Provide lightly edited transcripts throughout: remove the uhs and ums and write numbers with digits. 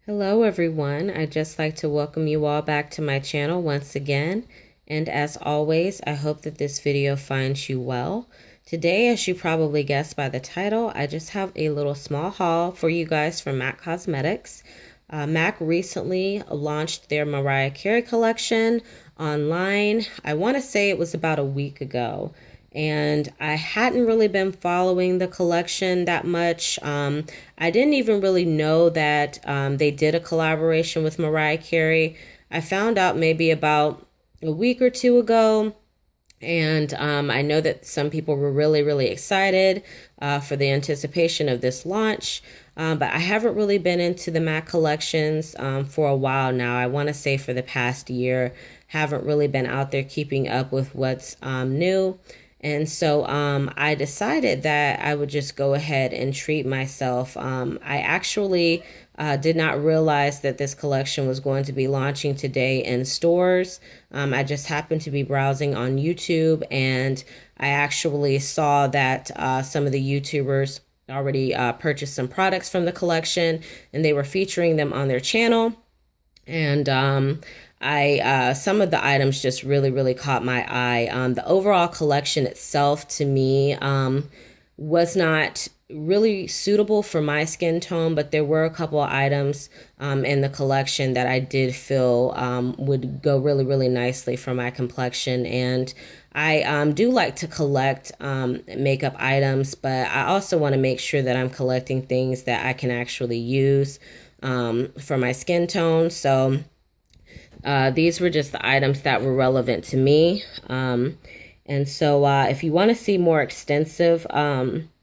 Hello everyone, I'd just like to welcome you all back to my channel once again, and as always, I hope that this video finds you well. Today, as you probably guessed by the title, I just have a little small haul for you guys from MAC Cosmetics. MAC recently launched their Mariah Carey collection online. I want to say it was about a week ago. And I hadn't really been following the collection that much. I didn't even really know that they did a collaboration with Mariah Carey. I found out maybe about a week or two ago. And I know that some people were really excited for the anticipation of this launch. But I haven't really been into the MAC collections for a while now. I want to say for the past year, haven't really been out there keeping up with what's new. And so I decided that I would just go ahead and treat myself. I actually did not realize that this collection was going to be launching today in stores. I just happened to be browsing on YouTube, and I actually saw that some of the YouTubers already purchased some products from the collection, and they were featuring them on their channel. And some of the items just really caught my eye. The overall collection itself, to me, was not really suitable for my skin tone, but there were a couple of items in the collection that I did feel would go really nicely for my complexion. And I do like to collect makeup items, but I also want to make sure that I'm collecting things that I can actually use for my skin tone. So these were just the items that were relevant to me. And so if you want to see more extensive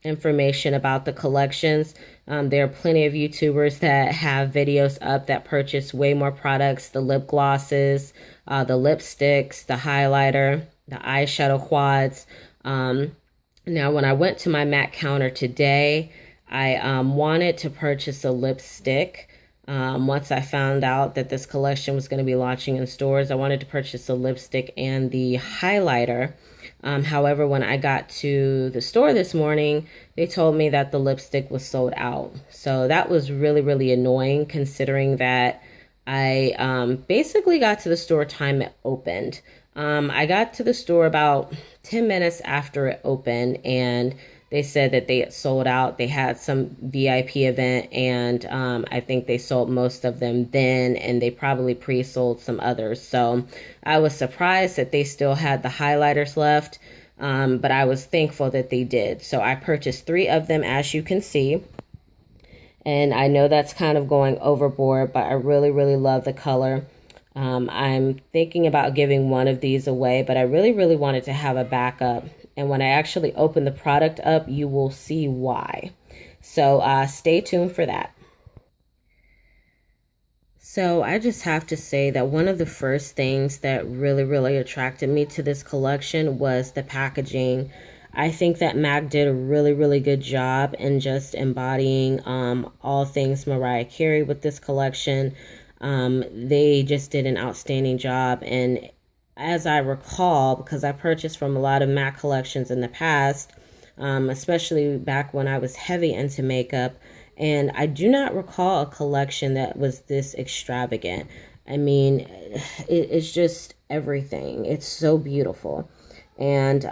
information about the collections, there are plenty of YouTubers that have videos up that purchase way more products: the lip glosses, the lipsticks, the highlighter, the eyeshadow quads. Now, when I went to my MAC counter today, I wanted to purchase a lipstick. Once I found out that this collection was going to be launching in stores, I wanted to purchase the lipstick and the highlighter. However, when I got to the store this morning, they told me that the lipstick was sold out. So that was really annoying, considering that I basically got to the store time it opened. I got to the store about 10 minutes after it opened, and they said that they had sold out. They had some VIP event, and I think they sold most of them then, and they probably pre-sold some others. So I was surprised that they still had the highlighters left, but I was thankful that they did. So I purchased 3 of them, as you can see. And I know that's kind of going overboard, but I really love the color. I'm thinking about giving one of these away, but I really wanted to have a backup. And when I actually open the product up, you will see why. So stay tuned for that. So I just have to say that one of the first things that really attracted me to this collection was the packaging. I think that MAC did a really good job in just embodying all things Mariah Carey with this collection. They just did an outstanding job. And as I recall, because I purchased from a lot of MAC collections in the past, especially back when I was heavy into makeup, and I do not recall a collection that was this extravagant. I mean, it's just everything. It's so beautiful. And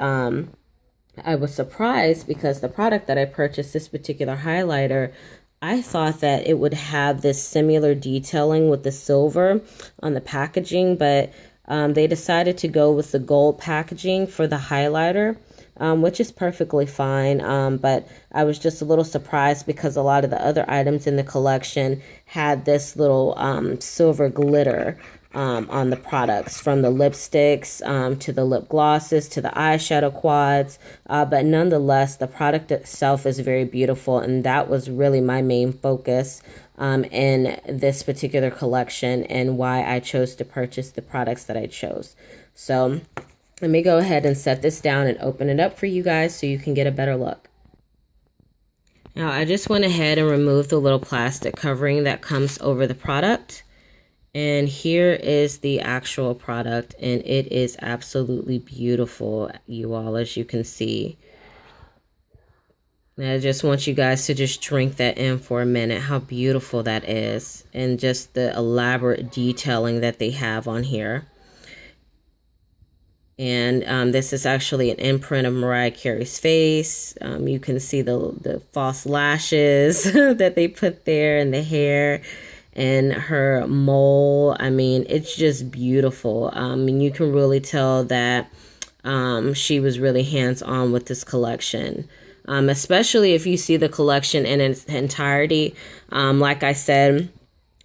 I was surprised because the product that I purchased, this particular highlighter, I thought that it would have this similar detailing with the silver on the packaging, but they decided to go with the gold packaging for the highlighter, which is perfectly fine. But I was just a little surprised because a lot of the other items in the collection had this little silver glitter on the products, from the lipsticks to the lip glosses to the eyeshadow quads. But nonetheless, the product itself is very beautiful, and that was really my main focus in this particular collection, and why I chose to purchase the products that I chose. So let me go ahead and set this down and open it up for you guys so you can get a better look. Now, I just went ahead and removed the little plastic covering that comes over the product. And here is the actual product, and it is absolutely beautiful, you all, as you can see. And I just want you guys to just drink that in for a minute, how beautiful that is. And just the elaborate detailing that they have on here. And this is actually an imprint of Mariah Carey's face. You can see the false lashes that they put there, and the hair and her mole. I mean, it's just beautiful. And you can really tell that she was really hands-on with this collection. Especially if you see the collection in its entirety. Like I said,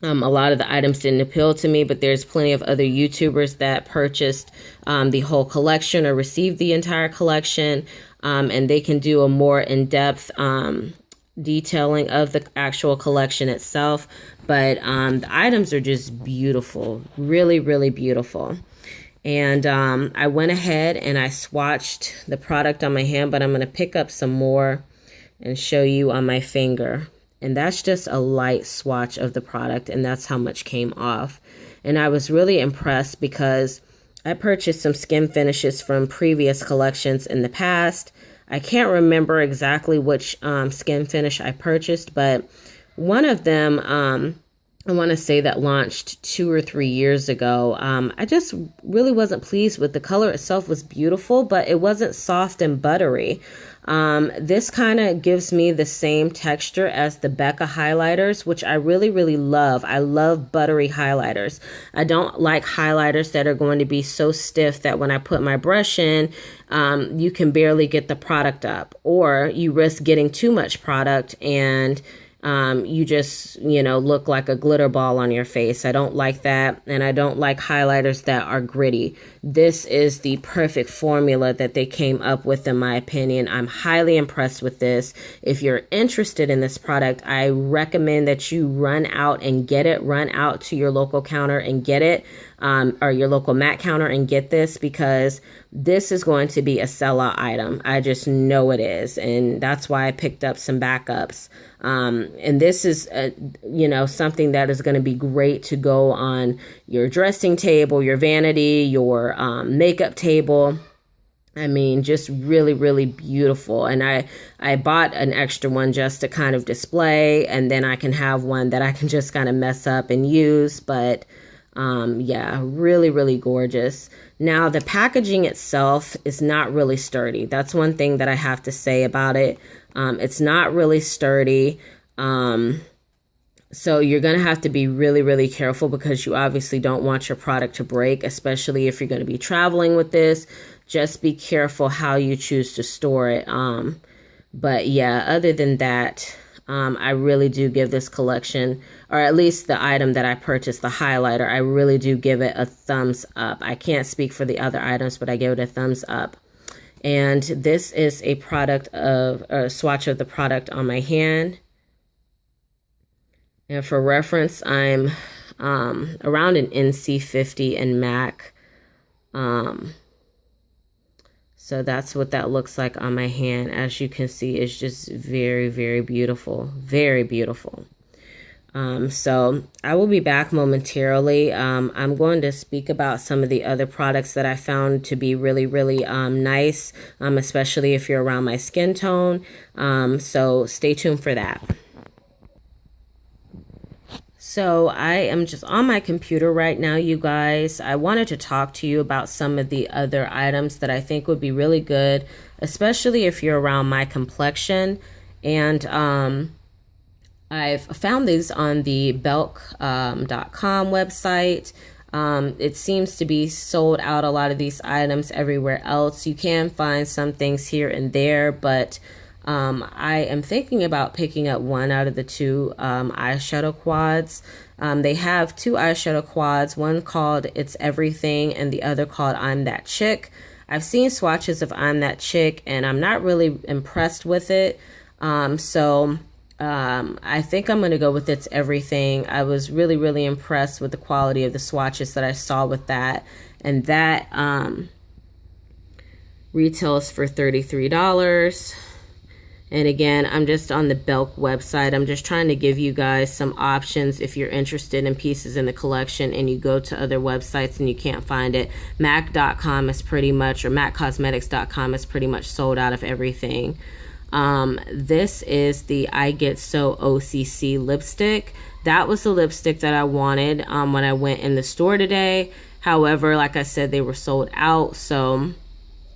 a lot of the items didn't appeal to me, but there's plenty of other YouTubers that purchased the whole collection or received the entire collection, and they can do a more in-depth detailing of the actual collection itself. But the items are just beautiful, really, really beautiful. And I went ahead and I swatched the product on my hand, but I'm going to pick up some more and show you on my finger. And that's just a light swatch of the product, and that's how much came off. And I was really impressed because I purchased some skin finishes from previous collections in the past. I can't remember exactly which skin finish I purchased, but one of them, I want to say that launched 2 or 3 years ago. I just really wasn't pleased with the color itself. Was beautiful, but it wasn't soft and buttery. This kind of gives me the same texture as the Becca highlighters, which I really, really love. I love buttery highlighters. I don't like highlighters that are going to be so stiff that when I put my brush in, you can barely get the product up, or you risk getting too much product and you just, look like a glitter ball on your face. I don't like that. And I don't like highlighters that are gritty. This is the perfect formula that they came up with, in my opinion. I'm highly impressed with this. If you're interested in this product, I recommend that you run out and get it. Run out to your local counter and get it, or your local MAC counter and get this, because this is going to be a sellout item. I just know it is. And that's why I picked up some backups. And this is, something that is going to be great to go on your dressing table, your vanity, your makeup table. I mean, just really, really beautiful. And I bought an extra one just to kind of display, and then I can have one that I can just kind of mess up and use. But yeah, really, really gorgeous. Now, the packaging itself is not really sturdy. That's one thing that I have to say about it. It's not really sturdy. So you're going to have to be really, really careful, because you obviously don't want your product to break, especially if you're going to be traveling with this. Just be careful how you choose to store it. But yeah, other than that, I really do give this collection, or at least the item that I purchased, the highlighter, I really do give it a thumbs up. I can't speak for the other items, but I give it a thumbs up. And this is a swatch of the product on my hand. And for reference, I'm around an NC50 in MAC. So that's what that looks like on my hand. As you can see, it's just very, very beautiful. Very beautiful. So I will be back momentarily. I'm going to speak about some of the other products that I found to be really, really nice, especially if you're around my skin tone. So stay tuned for that. So I am just on my computer right now, you guys. I wanted to talk to you about some of the other items that I think would be really good, especially if you're around my complexion. And I've found these on the belk.com website. It seems to be sold out, a lot of these items, everywhere else. You can find some things here and there, but I am thinking about picking up one out of the 2 eyeshadow quads. They have 2 eyeshadow quads, one called It's Everything and the other called I'm That Chick. I've seen swatches of I'm That Chick, and I'm not really impressed with it. So I think I'm going to go with It's Everything. I was really, really impressed with the quality of the swatches that I saw with that. And that retails for $33. And again, I'm just on the Belk website. I'm just trying to give you guys some options if you're interested in pieces in the collection and you go to other websites and you can't find it. MAC.com is pretty much, or MACcosmetics.com is pretty much sold out of everything. This is the I Get So OCC lipstick. That was the lipstick that I wanted when I went in the store today. However, like I said, they were sold out. So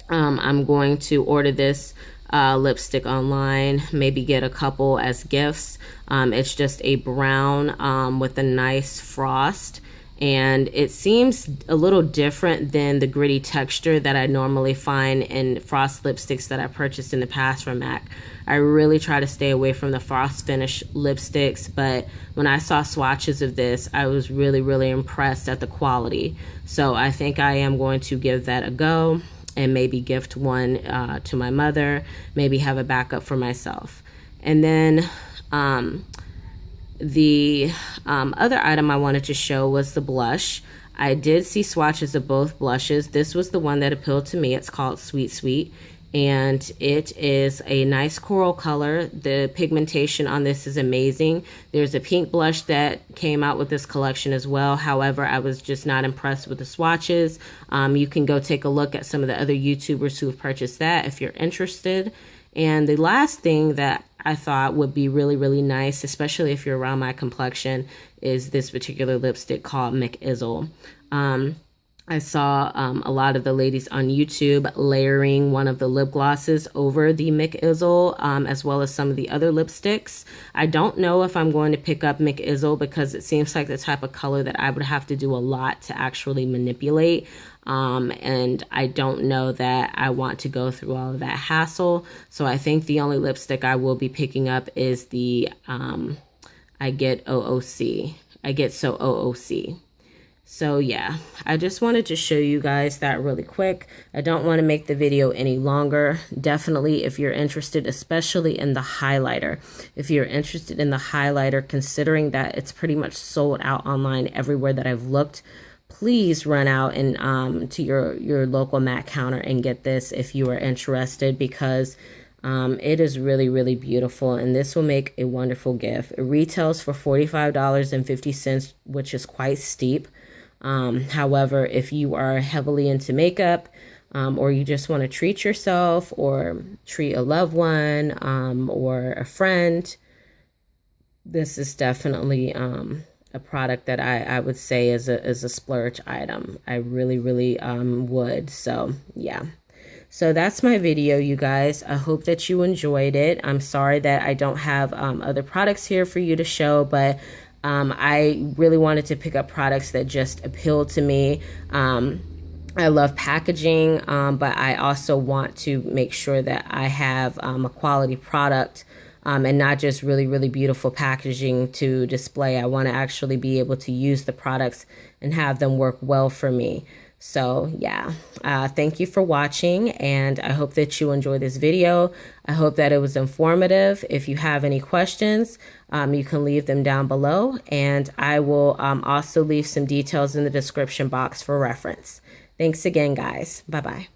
I'm going to order this lipstick online, maybe get a couple as gifts. It's just a brown with a nice frost, and it seems a little different than the gritty texture that I normally find in frost lipsticks that I purchased in the past from MAC. I really try to stay away from the frost finish lipsticks, but when I saw swatches of this, I was really impressed at the quality. So I think I am going to give that a go and maybe gift one to my mother, maybe have a backup for myself. And then the other item I wanted to show was the blush. I did see swatches of both blushes. This was the one that appealed to me. It's called Sweet Sweet, and it is a nice coral color. The pigmentation on this is amazing. There's a pink blush that came out with this collection as well. However, I was just not impressed with the swatches. You can go take a look at some of the other YouTubers who have purchased that if you're interested. And the last thing that I thought would be really nice, especially if you're around my complexion, is this particular lipstick called McIzzle. I saw a lot of the ladies on YouTube layering one of the lip glosses over the McIzzle, as well as some of the other lipsticks. I don't know if I'm going to pick up McIzzle because it seems like the type of color that I would have to do a lot to actually manipulate. And I don't know that I want to go through all of that hassle. So I think the only lipstick I will be picking up is the I Get OOC. I Get So OOC. So yeah, I just wanted to show you guys that really quick. I don't want to make the video any longer. Definitely, if you're interested, especially in the highlighter, if you're interested in the highlighter, considering that it's pretty much sold out online everywhere that I've looked, please run out and to your local MAC counter and get this if you are interested, because it is really beautiful, and this will make a wonderful gift. It retails for $45.50, which is quite steep. However, if you are heavily into makeup, or you just want to treat yourself or treat a loved one, or a friend, this is definitely a product that I would say is a splurge item. I really would. So yeah. So that's my video, you guys. I hope that you enjoyed it. I'm sorry that I don't have other products here for you to show, but I really wanted to pick up products that just appealed to me. I love packaging, but I also want to make sure that I have a quality product, and not just really beautiful packaging to display. I want to actually be able to use the products and have them work well for me. So yeah, thank you for watching, and I hope that you enjoyed this video. I hope that it was informative. If you have any questions, you can leave them down below, and I will also leave some details in the description box for reference. Thanks again, guys. Bye-bye.